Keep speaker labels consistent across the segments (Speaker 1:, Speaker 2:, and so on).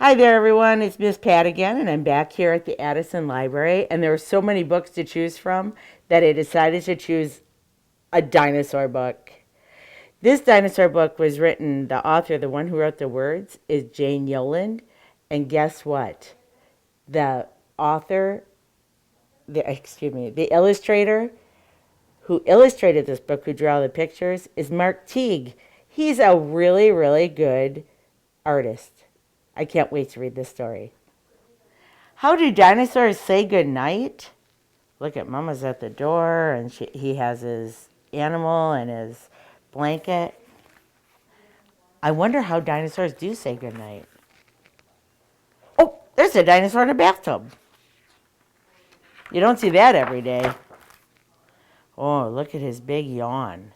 Speaker 1: Hi there, everyone. It's Miss Pat again, and I'm back here at the Addison Library. And there are so many books to choose from that I decided to choose a dinosaur book. This dinosaur book was written, the author, the one who wrote the words, is Jane Yoland. And guess what? The author, the illustrator who illustrated this book, who drew all the pictures, is Mark Teague. He's a really, really good artist. I can't wait to read this story. How do dinosaurs say goodnight? Look at Mama's at the door, and he has his animal and his blanket. I wonder how dinosaurs do say goodnight. Oh, there's a dinosaur in a bathtub. You don't see that every day. Oh, look at his big yawn.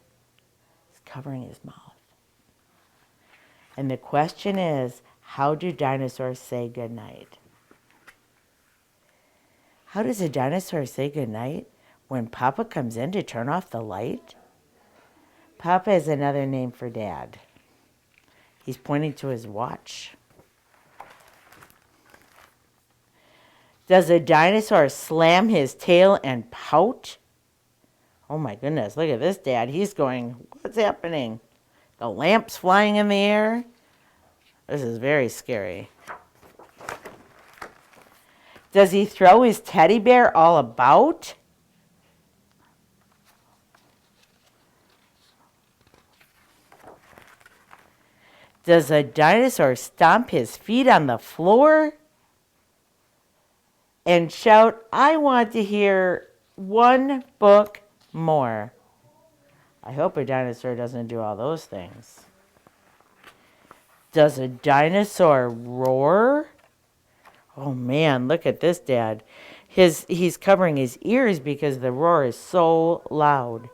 Speaker 1: He's covering his mouth. And the question is, how do dinosaurs say goodnight? How does a dinosaur say goodnight when Papa comes in to turn off the light? Papa is another name for Dad. He's pointing to his watch. Does a dinosaur slam his tail and pout? Oh my goodness, look at this Dad. He's going, what's happening? The lamp's flying in the air. This is very scary. Does he throw his teddy bear all about? Does a dinosaur stomp his feet on the floor and shout, I want to hear one book more? I hope a dinosaur doesn't do all those things. Does a dinosaur roar? Oh man, look at this Dad. He's covering his ears because the roar is so loud.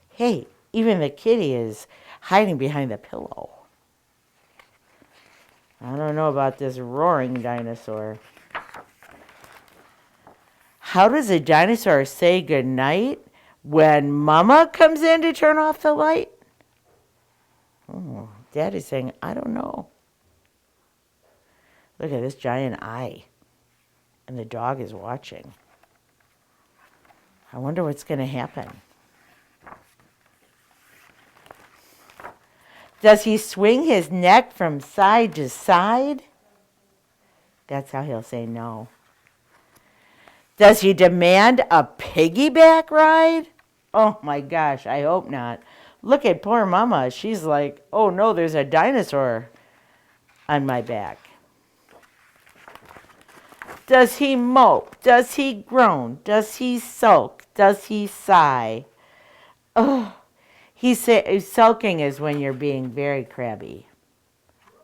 Speaker 1: Hey, even the kitty is hiding behind the pillow. I don't know about this roaring dinosaur. How does a dinosaur say goodnight when Mama comes in to turn off the light? Oh, Dad is saying, I don't know. Look at this giant eye. And the dog is watching. I wonder what's going to happen. Does he swing his neck from side to side? That's how he'll say no. Does he demand a piggyback ride? Oh my gosh, I hope not. Look at poor Mama. She's like, oh no, there's a dinosaur on my back. Does he mope? Does he groan? Does he sulk? Does he sigh? Oh, sulking is when you're being very crabby.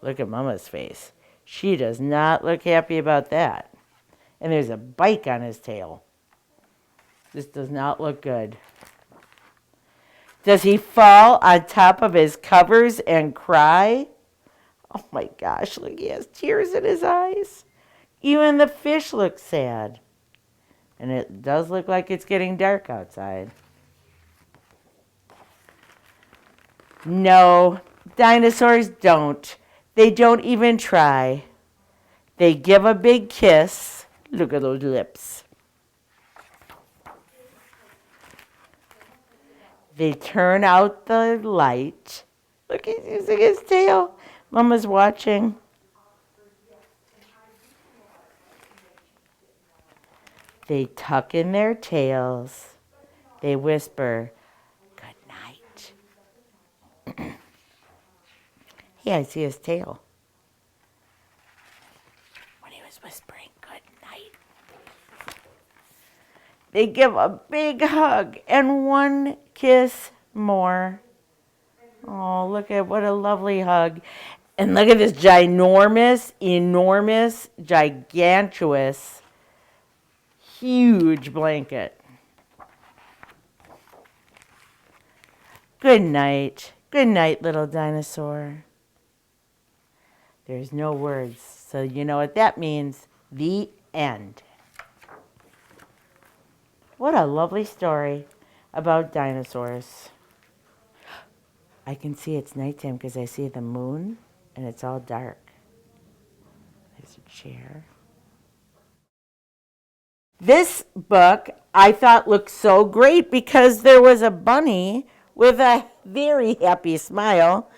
Speaker 1: Look at Mama's face. She does not look happy about that. And there's a bike on his tail. This does not look good. Does he fall on top of his covers and cry? Oh my gosh, look, he has tears in his eyes. Even the fish looks sad. And it does look like it's getting dark outside. No, dinosaurs don't. They don't even try. They give a big kiss. Look at those lips. They turn out the light. Look, he's using his tail. Mama's watching. They tuck in their tails. They whisper, good night. Hey, I see his tail. When he was whispering good night. They give a big hug and one kiss more. Oh, look at what a lovely hug. And look at this ginormous, enormous, gigantuous, huge blanket. Good night. Good night, little dinosaur. There's no words, so you know what that means. The end. What a lovely story about dinosaurs. I can see it's nighttime because I see the moon and it's all dark. There's a chair. This book I thought looked so great because there was a bunny with a very happy smile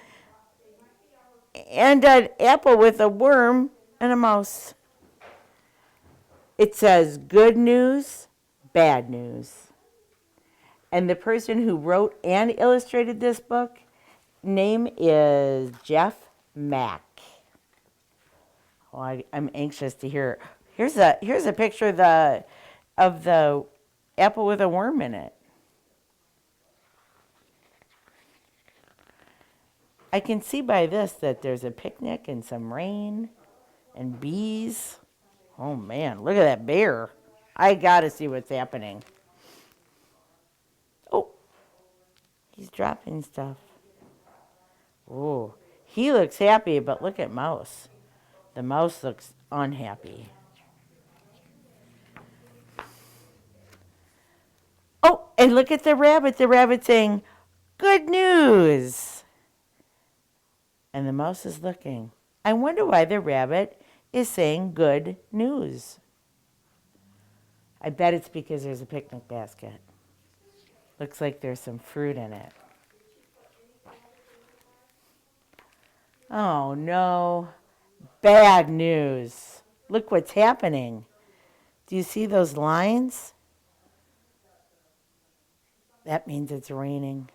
Speaker 1: and an apple with a worm and a mouse. It says good news, bad news. And the person who wrote and illustrated this book, name is Jeff Mack. Oh, I'm anxious to hear. Here's a picture of the apple with a worm in it. I can see by this that there's a picnic and some rain and bees. Oh man, look at that bear. I gotta see what's happening. Oh, he's dropping stuff. Oh, he looks happy, but look at Mouse. The mouse looks unhappy. Oh, and look at the rabbit. The rabbit saying, good news. And the mouse is looking. I wonder why the rabbit is saying good news. I bet it's because there's a picnic basket. Looks like there's some fruit in it. Oh no, bad news. Look what's happening. Do you see those lines? That means it's raining.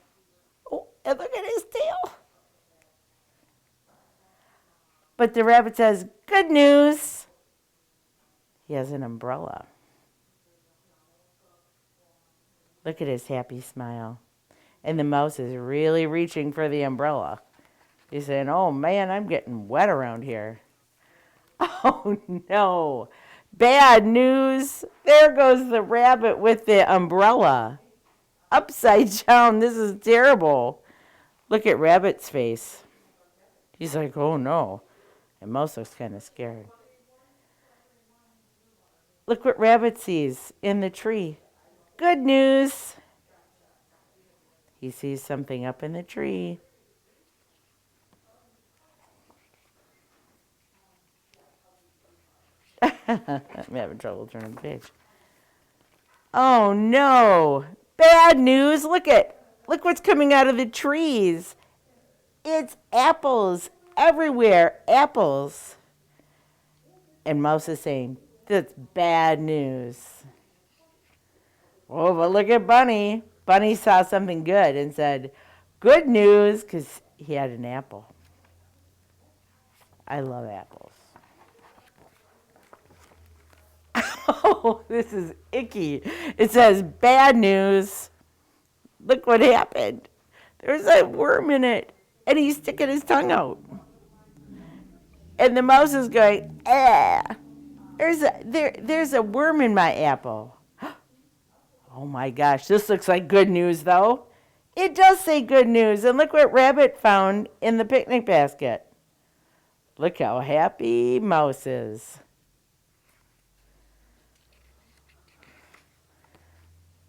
Speaker 1: Oh, and look at his tail. But the rabbit says, good news. He has an umbrella. Look at his happy smile. And the mouse is really reaching for the umbrella. He's saying, oh man, I'm getting wet around here. Oh no, bad news. There goes the rabbit with the umbrella. Upside down, this is terrible. Look at Rabbit's face. He's like, oh no. And Mouse looks kind of scared. Look what Rabbit sees in the tree. Good news. He sees something up in the tree. I'm having trouble turning the page. Oh no. Bad news. Look what's coming out of the trees. It's apples everywhere. Apples. And Mouse is saying, that's bad news. Oh, but look at Bunny. Bunny saw something good and said, good news, because he had an apple. I love apples. Oh, this is icky. It says, bad news. Look what happened. There's a worm in it, and he's sticking his tongue out. And the mouse is going, ah, there's a worm in my apple. Oh my gosh, this looks like good news though. It does say good news, and look what Rabbit found in the picnic basket. Look how happy Mouse is.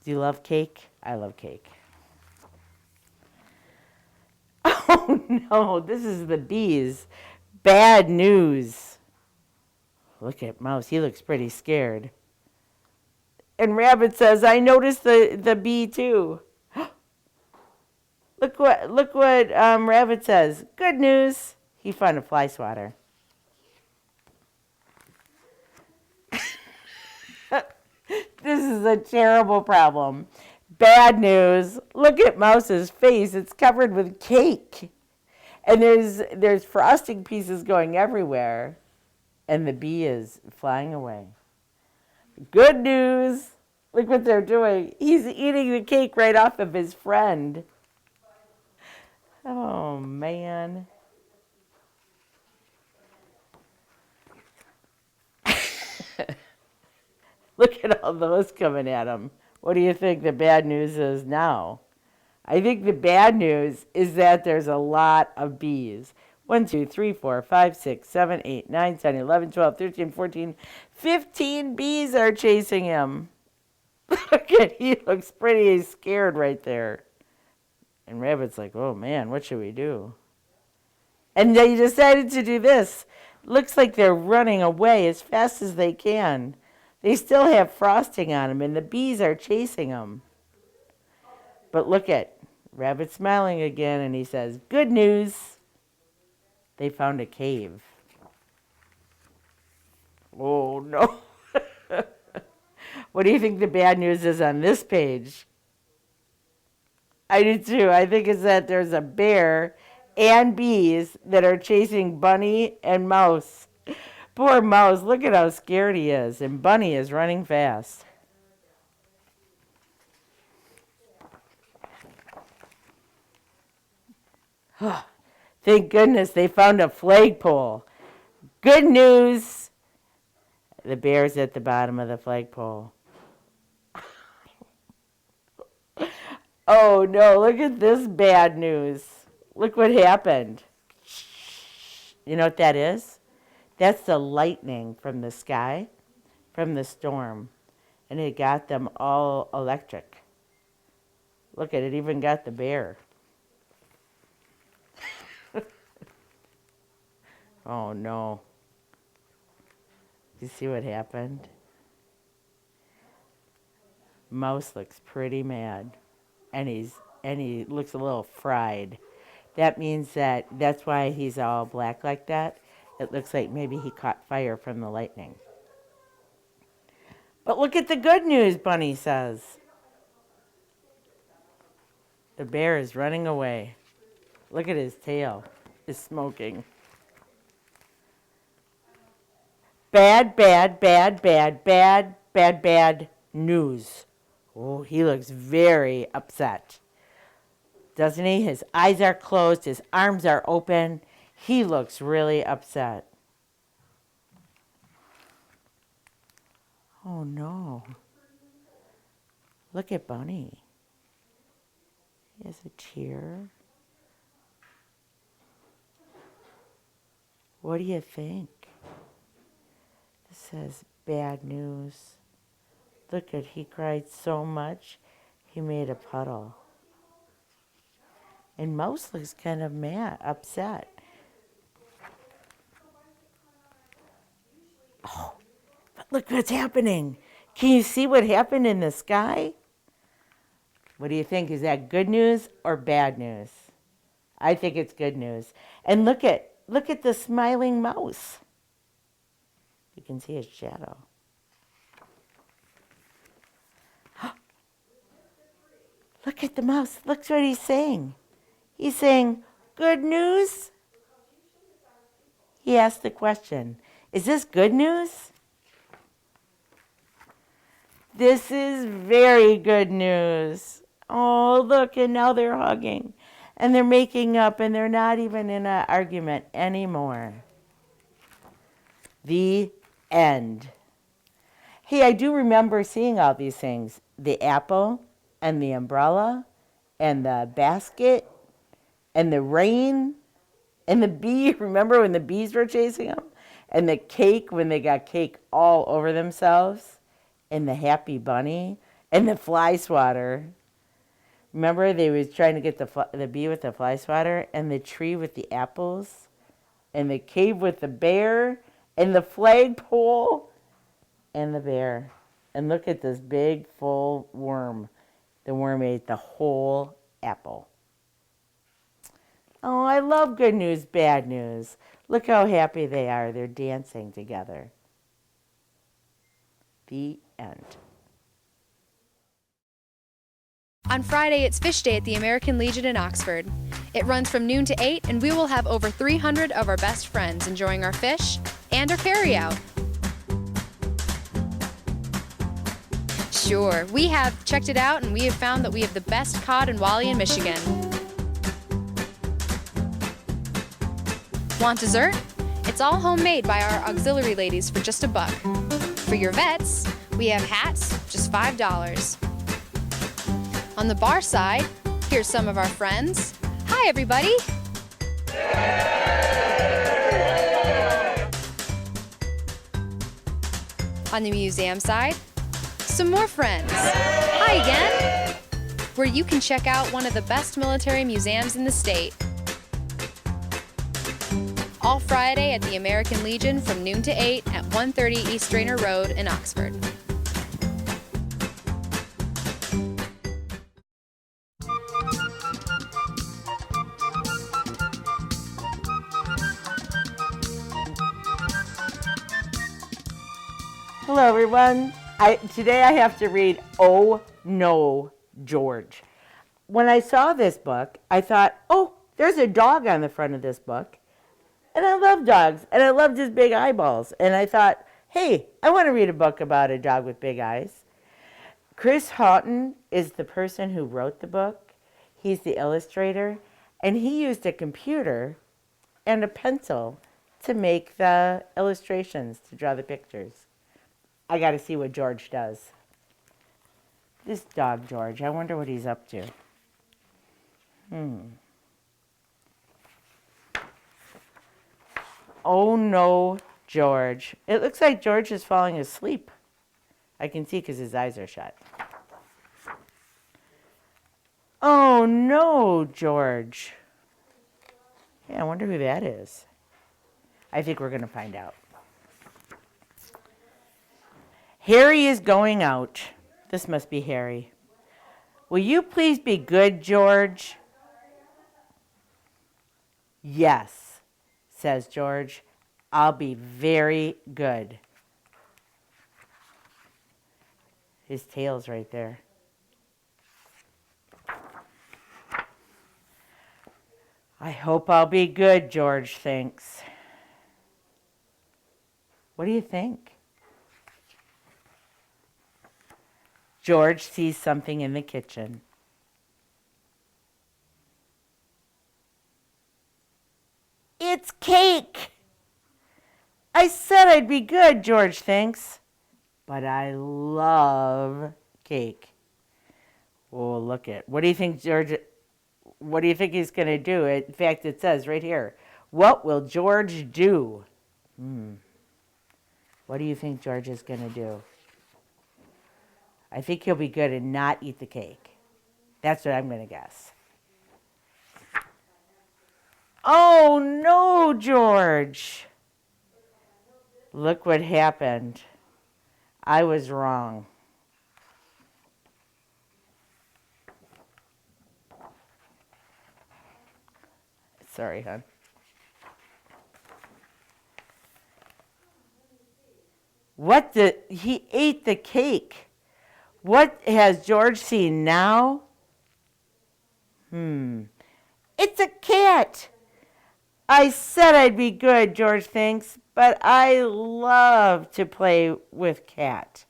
Speaker 1: Do you love cake? I love cake. Oh no, this is the bees. Bad news. Look at Mouse, he looks pretty scared. And Rabbit says, I noticed the bee too. Look what Rabbit says. Good news. He found a fly swatter. This is a terrible problem. Bad news. Look at Mouse's face. It's covered with cake. And there's frosting pieces going everywhere. And the bee is flying away. Good news. Look what they're doing. He's eating the cake right off of his friend. Oh, man. Look at all those coming at him. What do you think the bad news is now? I think the bad news is that there's a lot of bees. 1, 2, 3, 4, 5, 6, 7, 8, 9, 10, 11, 12, 13, 14, 15 bees are chasing him. Look at, he looks pretty scared right there. And Rabbit's like, oh man, what should we do? And they decided to do this. Looks like they're running away as fast as they can. They still have frosting on them, and the bees are chasing them. But look at Rabbit smiling again, and he says, "Good news. They found a cave." Oh, no. What do you think the bad news is on this page? I do too. I think it's that there's a bear and bees that are chasing Bunny and Mouse. Poor Mouse, look at how scared he is, and Bunny is running fast. Thank goodness they found a flagpole. Good news. The bear's at the bottom of the flagpole. Oh no, look at this bad news. Look what happened. You know what that is? That's the lightning from the sky, from the storm. And it got them all electric. Look at it, even got the bear. Oh no. You see what happened? Mouse looks pretty mad. And he looks a little fried. That means that's why he's all black like that. It looks like maybe he caught fire from the lightning. But look at the good news, Bunny says. The bear is running away. Look at his tail. It's smoking. Bad, bad, bad, bad, bad, bad, bad news. Oh, he looks very upset. Doesn't he? His eyes are closed. His arms are open. He looks really upset. Oh, no. Look at Bunny. He has a tear. What do you think? This says bad news. Look at, he cried so much, he made a puddle. And Mouse looks kind of mad, upset. Oh, but look what's happening. Can you see what happened in the sky? What do you think? Is that good news or bad news? I think it's good news. And look at the smiling mouse. You can see his shadow. Look at the mouse. Look what he's saying. He's saying, good news? He asked the question, is this good news? This is very good news. Oh, look, and now they're hugging. And they're making up, and they're not even in an argument anymore. The end. Hey, I do remember seeing all these things. The apple, and the umbrella, and the basket, and the rain, and the bee. Remember when the bees were chasing them? And the cake, when they got cake all over themselves? And the happy bunny, and the fly swatter. Remember they was trying to get the bee with the fly swatter, and the tree with the apples, and the cave with the bear, and the flagpole, and the bear. And look at this big, full worm. The worm ate the whole apple. Oh, I love good news, bad news. Look how happy they are. They're dancing together. The end.
Speaker 2: On Friday, it's Fish Day at the American Legion in Oxford. It runs from noon to 8, and we will have over 300 of our best friends enjoying our fish and our carryout. Sure, we have checked it out, and we have found that we have the best cod and walleye in Michigan. Want dessert? It's all homemade by our auxiliary ladies for just $1. For your vets, we have hats, just $5. On the bar side, here's some of our friends. Hi, everybody. On the museum side, some more friends. Hi again. Where you can check out one of the best military museums in the state. all Friday at the American Legion from noon to 8 at 130 East Drainer Road in Oxford.
Speaker 1: Hello, everyone. Today I have to read Oh No, George. When I saw this book, I thought, oh, there's a dog on the front of this book. And I love dogs, and I loved his big eyeballs. And I thought, hey, I want to read a book about a dog with big eyes. Chris Houghton is the person who wrote the book. He's the illustrator, and he used a computer and a pencil to make the illustrations, to draw the pictures. I got to see what George does. This dog, George, I wonder what he's up to. Oh no, George. It looks like George is falling asleep. I can see because his eyes are shut. Oh no, George. Yeah, I wonder who that is. I think we're going to find out. Harry is going out. This must be Harry. Will you please be good, George? Yes, says George. I'll be very good. His tail's right there. I hope I'll be good, George thinks. What do you think? George sees something in the kitchen. It's cake! I said I'd be good, George thinks. But I love cake. Oh, look at. What do you think, George? What do you think he's going to do? In fact, it says right here, what will George do? What do you think George is going to do? I think he'll be good and not eat the cake. That's what I'm going to guess. Oh, no, George. Look what happened. I was wrong. Sorry, hon. He ate the cake. What has George seen now? It's a cat. I said I'd be good, George thinks, but I love to play with Cat.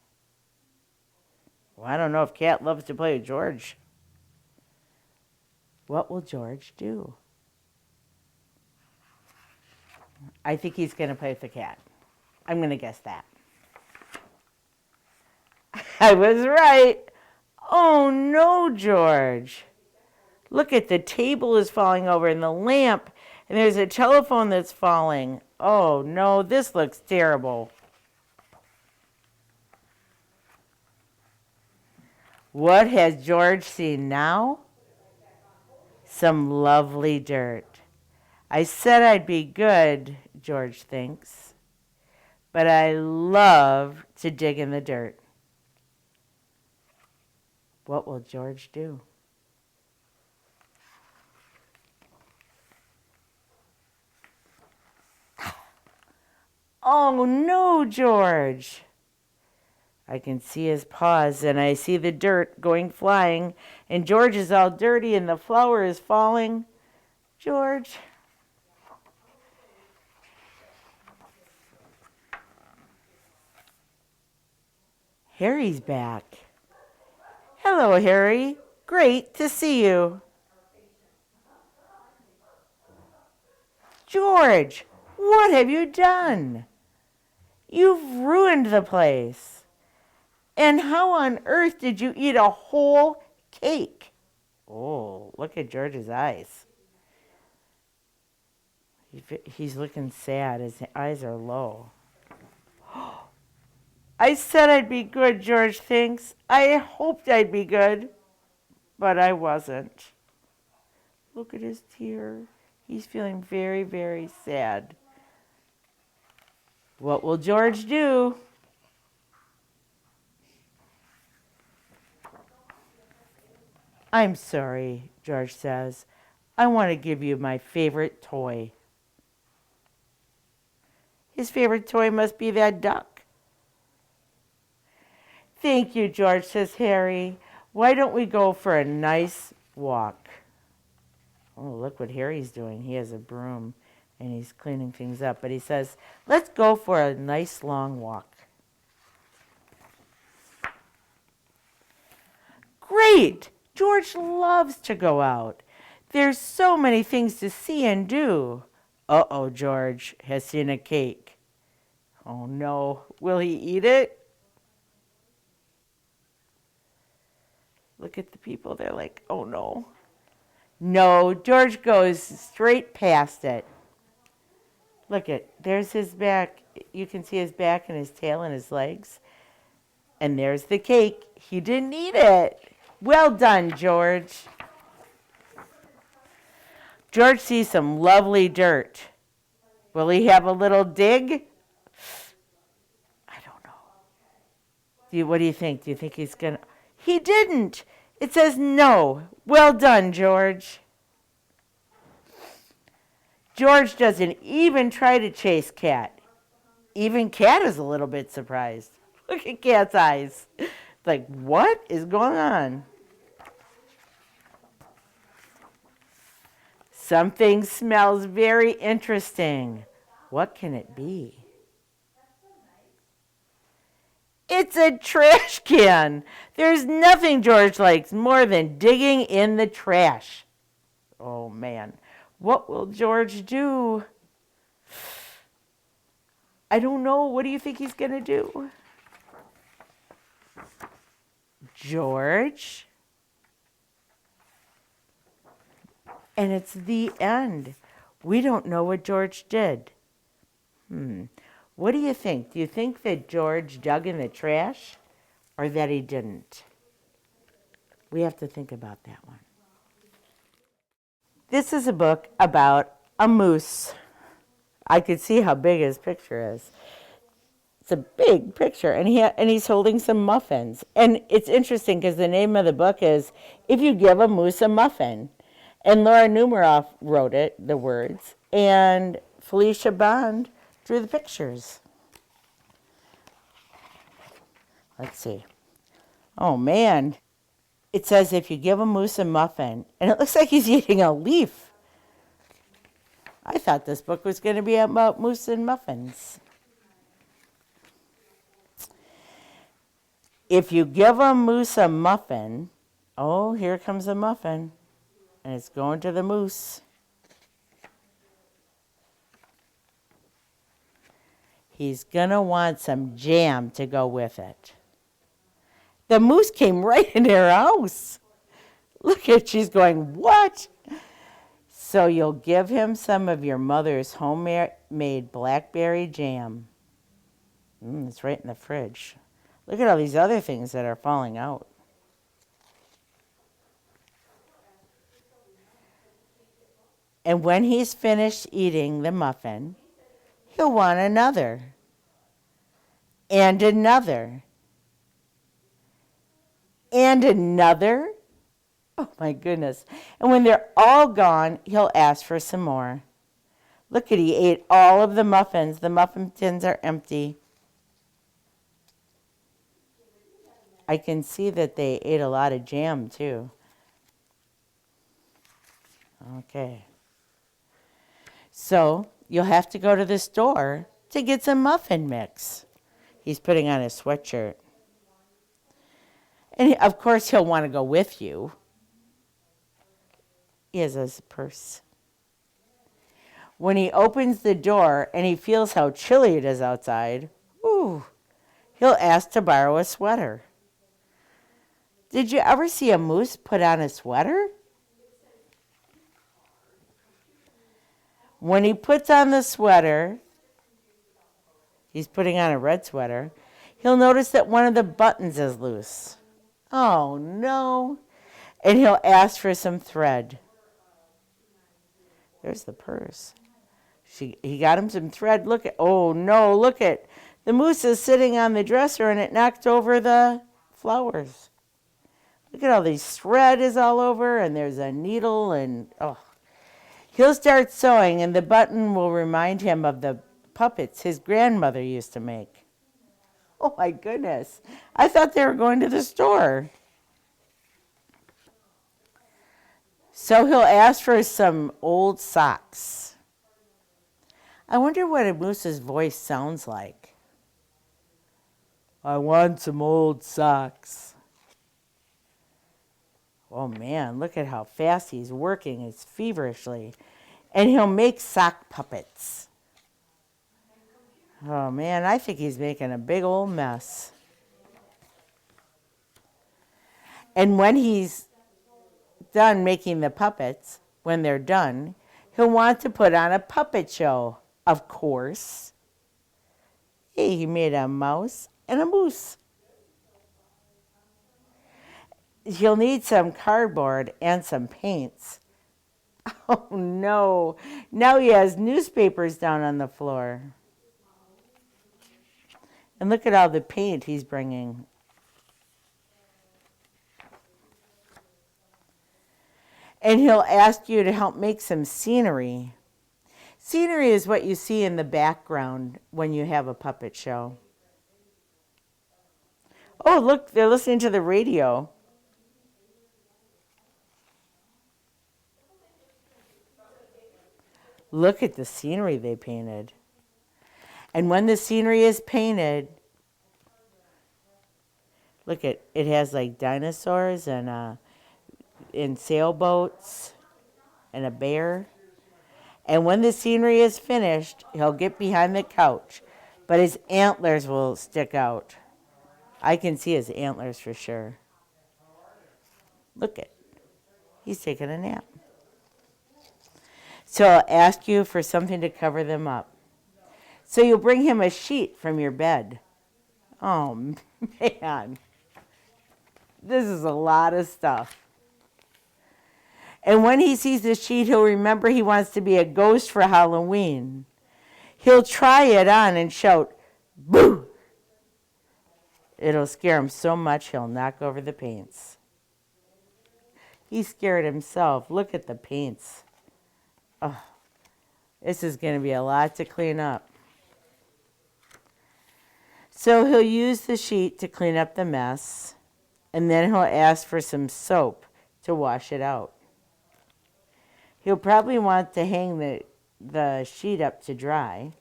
Speaker 1: Well, I don't know if Cat loves to play with George. What will George do? I think he's going to play with the cat. I'm going to guess that. I was right. Oh no, George. Look at the table is falling over and the lamp, and there's a telephone that's falling. Oh no, this looks terrible. What has George seen now? Some lovely dirt. I said I'd be good, George thinks, but I love to dig in the dirt. What will George do? Oh no, George. I can see his paws and I see the dirt going flying, and George is all dirty and the flour is falling. George. Harry's back. Hello, Harry. Great to see you. George, what have you done? You've ruined the place. And how on earth did you eat a whole cake? Oh, look at George's eyes. He's looking sad. His eyes are low. I said I'd be good, George thinks. I hoped I'd be good, but I wasn't. Look at his tear. He's feeling very, very sad. What will George do? I'm sorry, George says. I want to give you my favorite toy. His favorite toy must be that duck. Thank you, George, says Harry. Why don't we go for a nice walk? Oh, look what Harry's doing. He has a broom and he's cleaning things up. But he says, let's go for a nice long walk. Great! George loves to go out. There's so many things to see and do. Uh-oh, George has seen a cake. Oh no, will he eat it? Look at the people, they're like, oh no. No, George goes straight past it. Look there's his back. You can see his back and his tail and his legs. And there's the cake. He didn't eat it. Well done, George. George sees some lovely dirt. Will he have a little dig? I don't know. What do you think? Do you think he's going to? He didn't. It says no. Well done, George. George doesn't even try to chase Cat. Even Cat is a little bit surprised. Look at Cat's eyes. Like, what is going on? Something smells very interesting. What can it be? It's a trash can. There's nothing George likes more than digging in the trash. Oh, man. What will George do? I don't know. What do you think he's going to do? George? And it's the end. We don't know what George did. What do you think? Do you think that George dug in the trash or that he didn't? We have to think about that one. This is a book about a moose. I could see how big his picture is. It's a big picture, and he's holding some muffins. And it's interesting because the name of the book is If You Give a Moose a Muffin. And Laura Numeroff wrote it, the words, and Felicia Bond drew the pictures. Let's see. Oh, man. It says if you give a moose a muffin, and it looks like he's eating a leaf. I thought this book was going to be about moose and muffins. If you give a moose a muffin, oh, here comes a muffin, and it's going to the moose. He's going to want some jam to go with it. The moose came right into her house. Look at, she's going, what? So you'll give him some of your mother's homemade blackberry jam. It's right in the fridge. Look at all these other things that are falling out. And when he's finished eating the muffin, he'll want another. And another. And another. Oh my goodness. And when they're all gone, he'll ask for some more. Look at, he ate all of the muffins. The muffin tins are empty. I can see that they ate a lot of jam too. Okay. So you'll have to go to the store to get some muffin mix. He's putting on his sweatshirt. And of course he'll want to go with you. He has his purse. When he opens the door and he feels how chilly it is outside, he'll ask to borrow a sweater. Did you ever see a moose put on a sweater? When he puts on the sweater, he's putting on a red sweater, he'll notice that one of the buttons is loose. Oh no. And he'll ask for some thread. There's the purse. He got him some thread. Look at, oh no, look at, the moose is sitting on the dresser and it knocked over the flowers. Look at all these thread is all over and there's a needle and, oh. He'll start sewing and the button will remind him of the puppets his grandmother used to make. Oh my goodness. I thought they were going to the store. So he'll ask for some old socks. I wonder what a moose's voice sounds like. I want some old socks. Oh man, look at how fast he's working. It's feverishly. And he'll make sock puppets. Oh man, I think he's making a big old mess. And when he's done making the puppets, when they're done, he'll want to put on a puppet show, of course. Hey, he made a mouse and a moose. He'll need some cardboard and some paints. Oh no, now he has newspapers down on the floor. And look at all the paint he's bringing. And he'll ask you to help make some scenery. Scenery is what you see in the background when you have a puppet show. Oh, look, they're listening to the radio. Look at the scenery they painted. And when the scenery is painted, look at it has like dinosaurs and sailboats and a bear. And when the scenery is finished, he'll get behind the couch, but his antlers will stick out. I can see his antlers for sure. Look at, he's taking a nap. So I'll ask you for something to cover them up. So you'll bring him a sheet from your bed. Oh man, this is a lot of stuff. And when he sees the sheet, he'll remember he wants to be a ghost for Halloween. He'll try it on and shout, "Boo!" It'll scare him so much he'll knock over the paints. He's scared himself. Look at the paints. Oh, this is going to be a lot to clean up. So he'll use the sheet to clean up the mess, and then he'll ask for some soap to wash it out. He'll probably want to hang the sheet up to dry.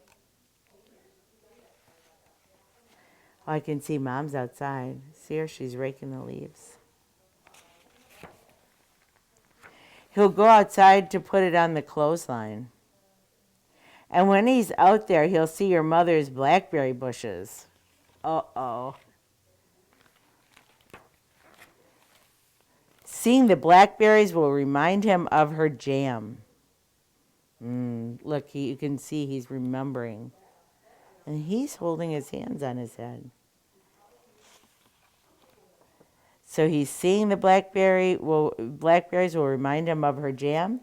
Speaker 1: Oh, I can see Mom's outside. See her? She's raking the leaves. He'll go outside to put it on the clothesline. And when he's out there, he'll see your mother's blackberry bushes. Uh-oh. Seeing the blackberries will remind him of her jam. Look, you can see he's remembering. And he's holding his hands on his head. So he's seeing the blackberries will remind him of her jam.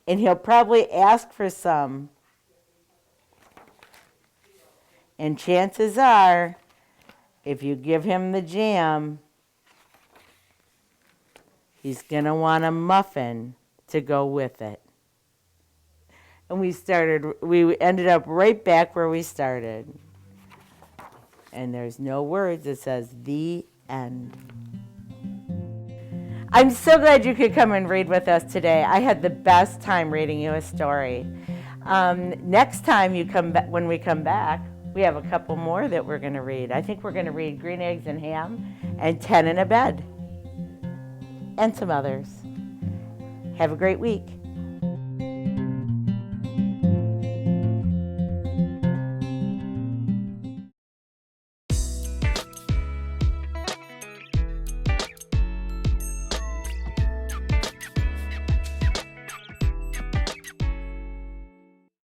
Speaker 1: And he'll probably ask for some. And chances are, if you give him the jam, he's going to want a muffin to go with it. And we ended up right back where we started. And there's no words. It says, the end. I'm so glad you could come and read with us today. I had the best time reading you a story. Next time when we come back, we have a couple more that we're going to read. I think we're going to read Green Eggs and Ham and 10 in a Bed. And some others. Have a great week.